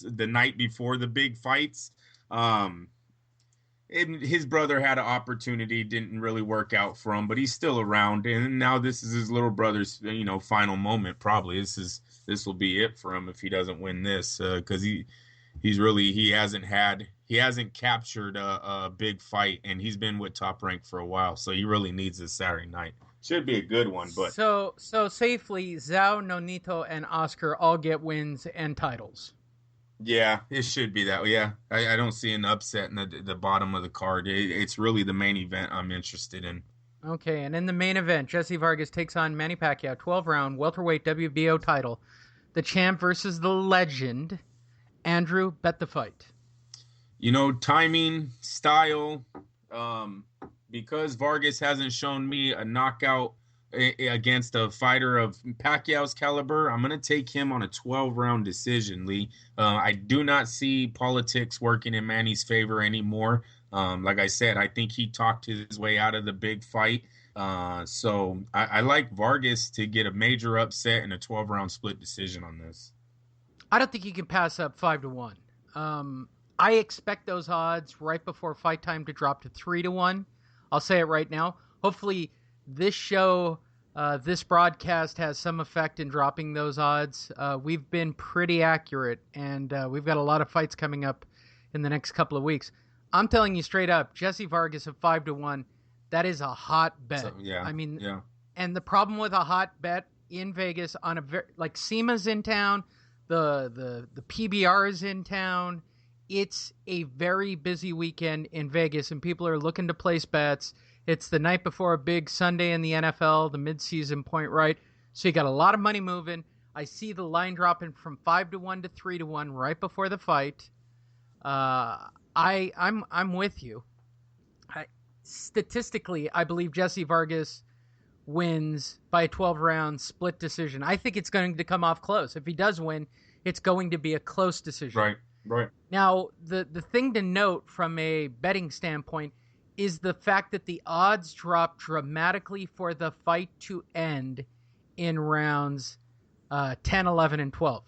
the night before the big fights. And his brother had an opportunity, didn't really work out for him, but he's still around. And now this is his little brother's, final moment. Probably this will be it for him if he doesn't win this, because he hasn't captured a big fight, and he's been with Top Rank for a while, so he really needs this Saturday night. Should be a good one, but so safely, Zhao, Nonito, and Oscar all get wins and titles. Yeah, it should be that way. Yeah, I don't see an upset in the bottom of the card. It's really the main event I'm interested in. Okay, and in the main event, Jessie Vargas takes on Manny Pacquiao, 12-round welterweight WBO title. The champ versus the legend. Andrew, bet the fight. Timing, style, because Vargas hasn't shown me a knockout against a fighter of Pacquiao's caliber, I'm going to take him on a 12-round decision, Lee. I do not see politics working in Manny's favor anymore. Like I said, I think he talked his way out of the big fight. So I like Vargas to get a major upset and a 12-round split decision on this. I don't think you can pass up 5-1. I expect those odds right before fight time to drop to 3-1. I'll say it right now. Hopefully this show, this broadcast has some effect in dropping those odds. We've been pretty accurate, and we've got a lot of fights coming up in the next couple of weeks. I'm telling you straight up, Jessie Vargas at 5-1, that is a hot bet. So, yeah, yeah. And the problem with a hot bet in Vegas on like SEMA's in town, the PBR is in town. It's a very busy weekend in Vegas, and people are looking to place bets. It's the night before a big Sunday in the NFL, the midseason point right. So you got a lot of money moving. I see the line dropping from 5-1 to 3-1 right before the fight. I'm with you. Statistically, I believe Jessie Vargas wins by a 12-round split decision. I think it's going to come off close. If he does win, it's going to be a close decision. Right. Now, the thing to note from a betting standpoint is the fact that the odds drop dramatically for the fight to end in rounds 10, 11, and 12.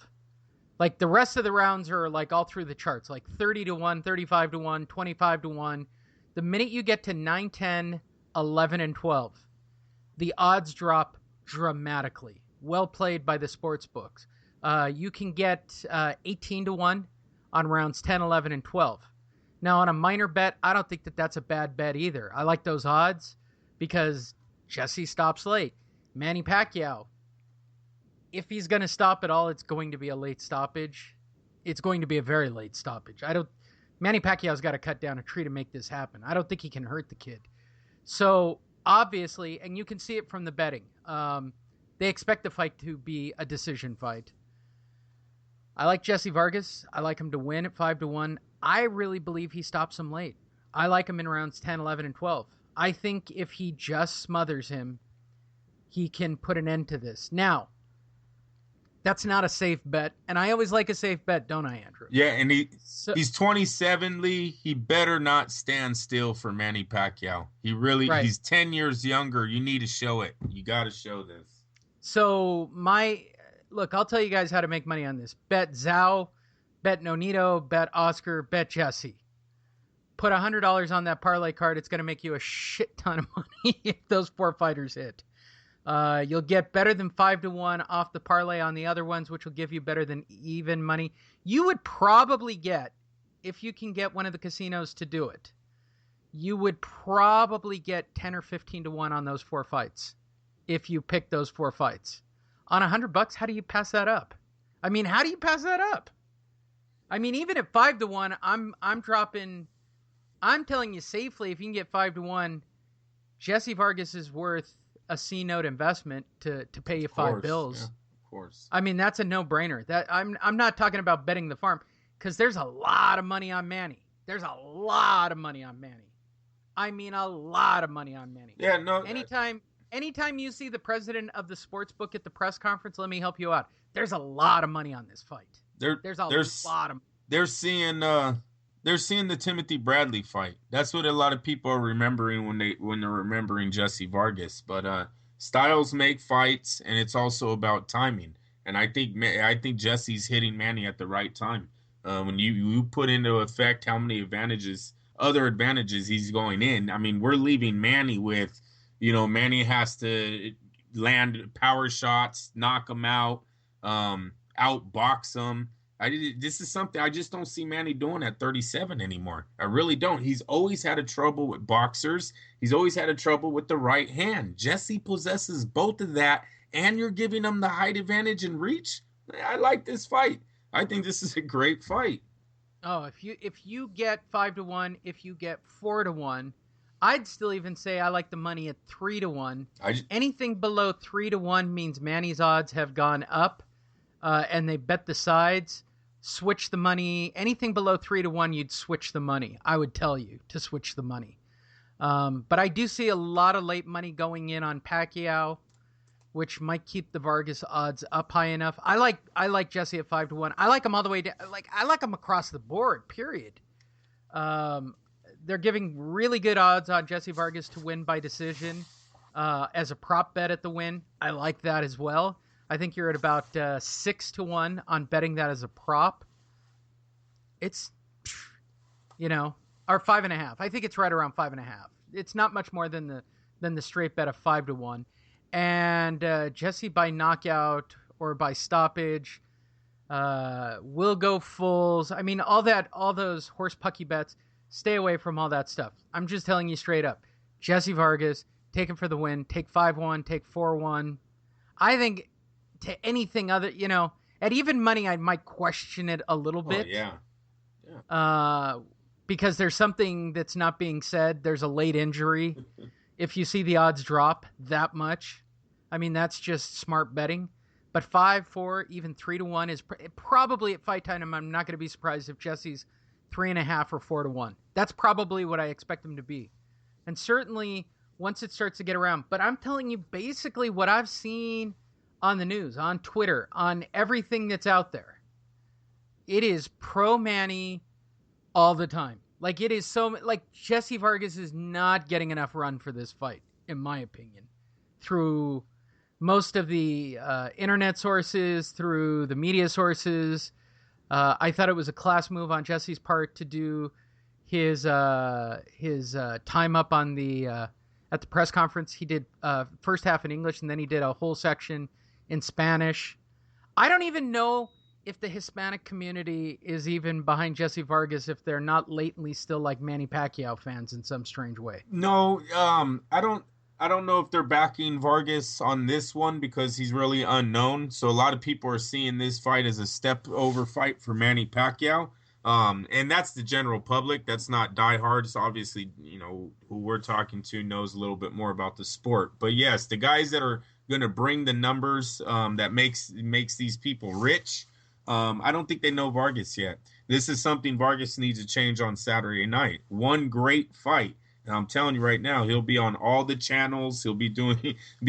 Like the rest of the rounds are like all through the charts, like 30-1, 35-1, 25-1. The minute you get to 9, 10, 11, and 12, the odds drop dramatically. Well played by the sports books. You can get 18-1 on rounds 10, 11, and 12. Now, on a minor bet, I don't think that that's a bad bet either. I like those odds because Jessie stops late. Manny Pacquiao, if he's going to stop at all, it's going to be a late stoppage. It's going to be a very late stoppage. Manny Pacquiao's got to cut down a tree to make this happen. I don't think he can hurt the kid. So, obviously, and you can see it from the betting, they expect the fight to be a decision fight. I like Jessie Vargas. I like him to win at 5-1. I really believe he stops him late. I like him in rounds 10, 11, and 12. I think if he just smothers him, he can put an end to this. Now, that's not a safe bet, and I always like a safe bet, don't I, Andrew? Yeah, and he's 27, Lee. He better not stand still for Manny Pacquiao. He's 10 years younger. You need to show it. You got to show this. So look, I'll tell you guys how to make money on this. Bet Zhao, bet Nonito, bet Oscar, bet Jessie. Put $100 on that parlay card. It's going to make you a shit ton of money if those 4 fighters hit. You'll get better than 5-1 off the parlay on the other ones, which will give you better than even money. You would probably get, if you can get one of the casinos to do it, you would probably get 10 or 15-1 on those 4 fights if you pick those 4 fights. On $100, how do you pass that up? I mean, how do you pass that up? I mean, even at 5-1, I'm telling you safely, if you can get 5-1, Jessie Vargas is worth a C-note investment to pay you 5 bills. Yeah, of course. I mean, that's a no-brainer. That I'm not talking about betting the farm, because there's a lot of money on Manny. There's a lot of money on Manny. I mean, a lot of money on Manny. Yeah, no. Anytime you see the president of the sports book at the press conference, let me help you out. There's a lot of money on this fight. There's a lot of. They're seeing the Timothy Bradley fight. That's what a lot of people are remembering when they're remembering Jessie Vargas. But styles make fights, and it's also about timing. And I think Jesse's hitting Manny at the right time. When you put into effect how many other advantages he's going in. I mean, we're leaving Manny with, Manny has to land power shots, knock him out, outbox him. This is something I just don't see Manny doing at 37 anymore. I really don't. He's always had a trouble with boxers. He's always had a trouble with the right hand. Jessie possesses both of that, and you're giving him the height advantage and reach. I like this fight. I think this is a great fight. Oh, if you get 5-1, if you get 4-1, I'd still even say I like the money at 3-1. Anything below 3-1 means Manny's odds have gone up, and they bet the sides. Switch the money. Anything below 3-1, you'd switch the money. I would tell you to switch the money. But I do see a lot of late money going in on Pacquiao, which might keep the Vargas odds up high enough. I like Jessie at 5-1. I like him all the way down. I like him across the board. Period. They're giving really good odds on Jessie Vargas to win by decision as a prop bet at the win. I like that as well. I think you're at about 6-1 on betting that as a prop. It's, or 5.5. I think it's right around 5.5. It's not much more than the straight bet of 5-1. And Jessie by knockout or by stoppage will go fulls. I mean, all those horse pucky bets. Stay away from all that stuff. I'm just telling you straight up. Jessie Vargas, take him for the win. Take 5-1. Take 4-1. I think to anything other, at even money, I might question it a little bit. Yeah. Because there's something that's not being said. There's a late injury. If you see the odds drop that much, I mean, that's just smart betting. But 5, 4, even 3-1 is probably at fight time. I'm not going to be surprised if Jessie's 3.5 or 4-1. That's probably what I expect him to be. And certainly once it starts to get around. But I'm telling you basically what I've seen on the news, on Twitter, on everything that's out there. It is pro Manny all the time. Like, it is so... Like, Jessie Vargas is not getting enough run for this fight, in my opinion. Through most of the internet sources, through the media sources. I thought it was a class move on Jessie's part to do his time up on the at the press conference. He did first half in English, and then he did a whole section in Spanish. I don't even know if the Hispanic community is even behind Jessie Vargas, if they're not latently still like Manny Pacquiao fans in some strange way. No, I don't know if they're backing Vargas on this one because he's really unknown. So a lot of people are seeing this fight as a step over fight for Manny Pacquiao. And that's the general public. That's not diehards. Obviously, who we're talking to knows a little bit more about the sport. But yes, the guys that are going to bring the numbers that makes these people rich, I don't think they know Vargas yet. This is something Vargas needs to change on Saturday night. One great fight. And I'm telling you right now, he'll be on all the channels. He'll be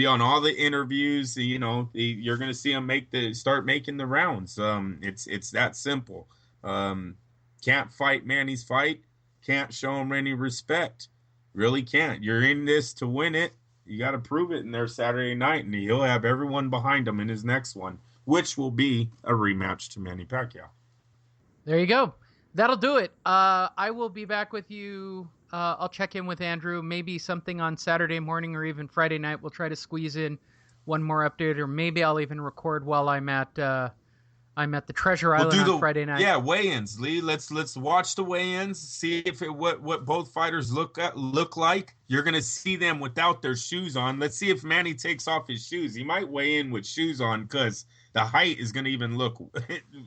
on all the interviews. You're going to see him start making the rounds. It's that simple. Can't fight Manny's fight. Can't show him any respect. Really can't. You're in this to win it. You got to prove it in there Saturday night, and he'll have everyone behind him in his next one, which will be a rematch to Manny Pacquiao. There you go. That'll do it. I will be back with you. I'll check in with Andrew. Maybe something on Saturday morning or even Friday night. We'll try to squeeze in one more update, or maybe I'll even record while I'm at the Treasure Island on Friday night. Yeah, weigh-ins, Lee. Let's watch the weigh-ins. See if what both fighters look like. You're gonna see them without their shoes on. Let's see if Manny takes off his shoes. He might weigh in with shoes on because the height is gonna even look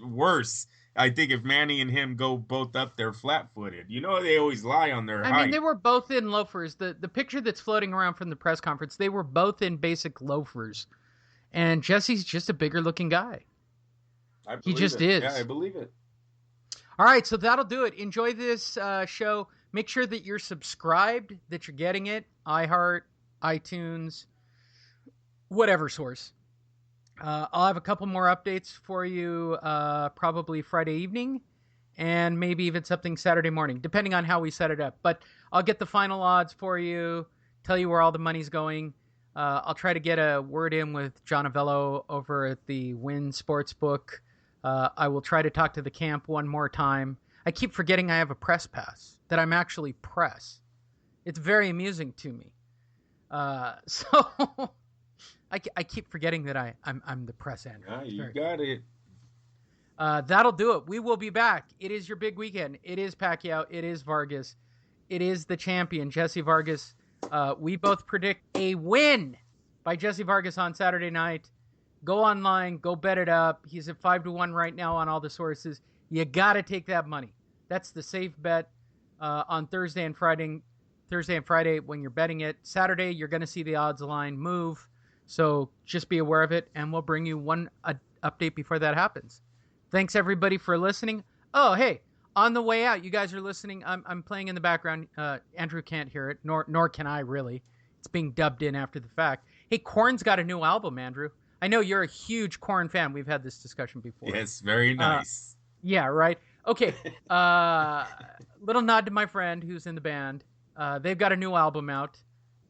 worse. I think if Manny and him go both up there flat-footed. They always lie on their height. I mean, they were both in loafers. The picture that's floating around from the press conference, they were both in basic loafers. And Jesse's just a bigger-looking guy. He just is. Yeah, I believe it. All right, so that'll do it. Enjoy this show. Make sure that you're subscribed, that you're getting it. iHeart, iTunes, whatever source. I'll have a couple more updates for you probably Friday evening and maybe even something Saturday morning, depending on how we set it up. But I'll get the final odds for you, tell you where all the money's going. I'll try to get a word in with John Avello over at the Win Sportsbook I will try to talk to the camp one more time. I keep forgetting I have a press pass, that I'm actually press. It's very amusing to me. So I keep forgetting that I'm the press, Andrew. Yeah, you got it. That'll do it. We will be back. It is your big weekend. It is Pacquiao. It is Vargas. It is the champion, Jessie Vargas. We both predict a win by Jessie Vargas on Saturday night. Go online. Go bet it up. He's at 5-1 right now on all the sources. You got to take that money. That's the safe bet on Thursday and Friday. Thursday and Friday when you're betting it. Saturday, you're going to see the odds line move. So just be aware of it, and we'll bring you one update before that happens. Thanks, everybody, for listening. Oh, hey, on the way out, you guys are listening. I'm playing in the background. Andrew can't hear it, nor can I, really. It's being dubbed in after the fact. Hey, Korn's got a new album, Andrew. I know you're a huge Korn fan. We've had this discussion before. Yes, very nice. Yeah, right. Okay. Little nod to my friend who's in the band. They've got a new album out.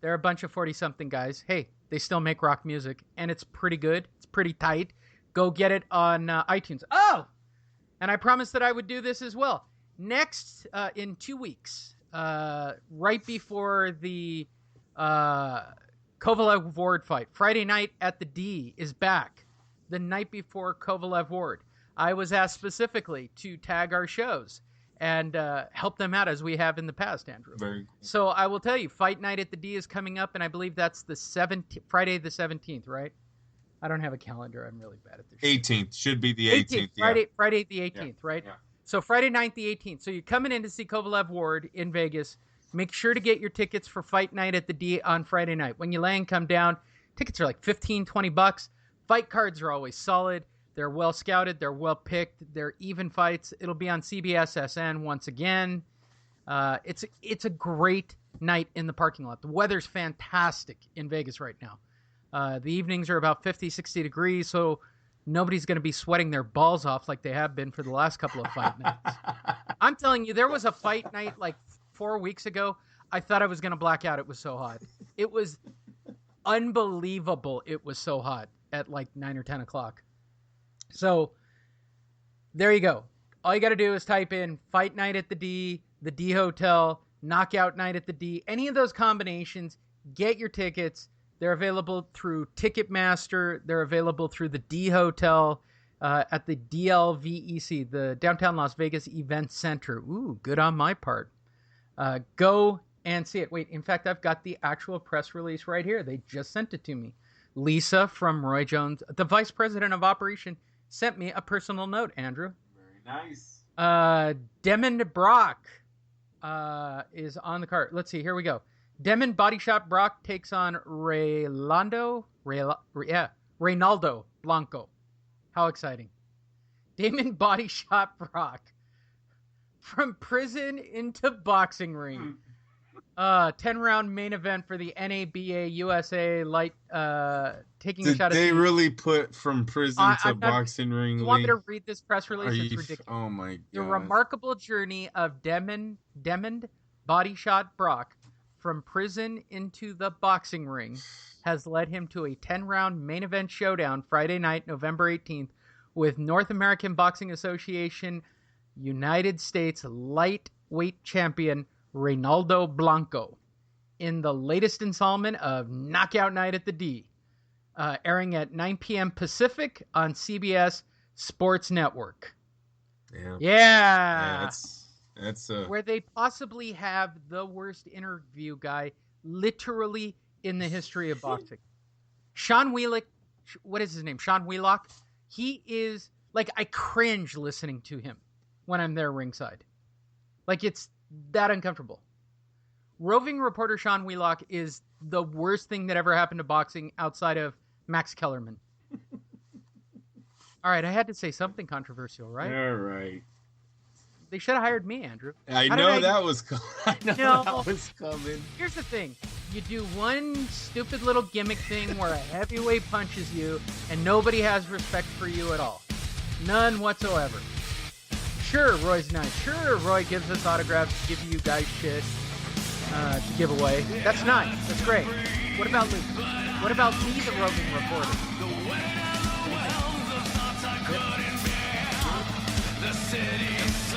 They're a bunch of 40-something guys. Hey, they still make rock music, and it's pretty good. It's pretty tight. Go get it on iTunes. Oh, and I promised that I would do this as well. Next, in 2 weeks, right before the Kovalev-Ward fight, Friday Night at the D is back. The night before Kovalev-Ward. I was asked specifically to tag our shows and help them out as we have in the past, Andrew. Very cool. So I will tell you, Fight Night at the D is coming up, and I believe that's the Friday the 17th, right? I don't have a calendar. I'm really bad at this. 18th. Should be the 18th. Friday the 18th, yeah. Right? Yeah. So Friday night the 18th. So you're coming in to see Kovalev-Ward in Vegas. Make sure to get your tickets for Fight Night at the D on Friday night. When you land, come down. Tickets are like $15-20. Fight cards are always solid. They're well scouted. They're well picked. They're even fights. It'll be on CBS SN once again. It's a great night in the parking lot. The weather's fantastic in Vegas right now. The evenings are about 50, 60 degrees, so nobody's going to be sweating their balls off like they have been for the last couple of fight nights. I'm telling you, there was a fight night like 4 weeks ago. I thought I was going to black out. It was so hot. It was unbelievable. It was so hot at like 9 or 10 o'clock. So there you go. All you got to do is type in Fight Night at the D Hotel, Knockout Night at the D, any of those combinations. Get your tickets. They're available through Ticketmaster. They're available through the D Hotel at the DLVEC, the Downtown Las Vegas Event Center. Ooh, good on my part. Go and see it. Wait, in fact, I've got the actual press release right here. They just sent it to me. Lisa from Roy Jones, the Vice President of Operation, sent me a personal note, Andrew. Very nice. Demond Brock is on the card. Let's see. Here we go. Demon Body Shop Brock takes on Reynaldo Blanco. How exciting. Damon Body Shop Brock from prison into boxing ring. 10-round main event for the NABA USA light taking a shot at they really put from prison to boxing ring? You want me to read this press release? It's ridiculous. Oh my god. The remarkable journey of Demond Body Shot Brock from prison into the boxing ring has led him to a 10-round main event showdown Friday night, November 18th, with North American Boxing Association United States lightweight champion Reynaldo Blanco in the latest installment of Knockout Night at the D, airing at 9 p.m. Pacific on CBS Sports Network. Yeah. That's where they possibly have the worst interview guy literally in the history of boxing. Sean Wheelock, what is his name? Sean Wheelock. He is like, I cringe listening to him when I'm there ringside. Like, it's that uncomfortable. Roving reporter Sean Wheelock is the worst thing that ever happened to boxing outside of Max Kellerman. All right, I had to say something controversial, right? All right. They should have hired me, Andrew. I know that was coming. Here's the thing. You do one stupid little gimmick thing where a heavyweight punches you and nobody has respect for you at all. None whatsoever. Sure, Roy's nice. Sure, Roy gives us autographs, give you guys shit to give away. That's nice. That's great. What about Lee? What about Lee, the roving reporter? city.